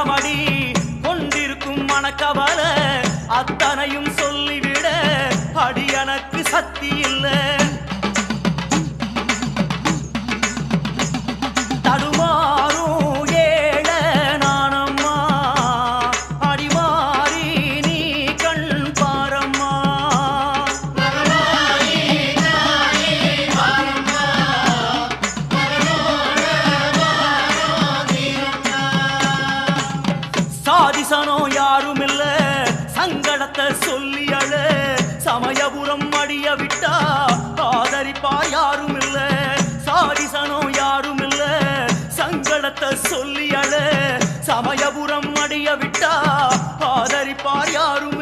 மனமடி கொண்டிருக்கும் மனக்கவல அத்தனையும் சொல்லிவிட அடி எனக்கு சக்தி இல்லை சாதிசனோ யாரும் இல்ல சங்கடத்தை சொல்லி அழ சமயபுரம் அடிய விட்டா ஆதரிப்பார் யாரும் இல்ல சாதிசனோ யாரும் இல்ல சங்கடத்தை சொல்லி அழ சமயபுரம் அடிய விட்டா ஆதரிப்பார் யாரும்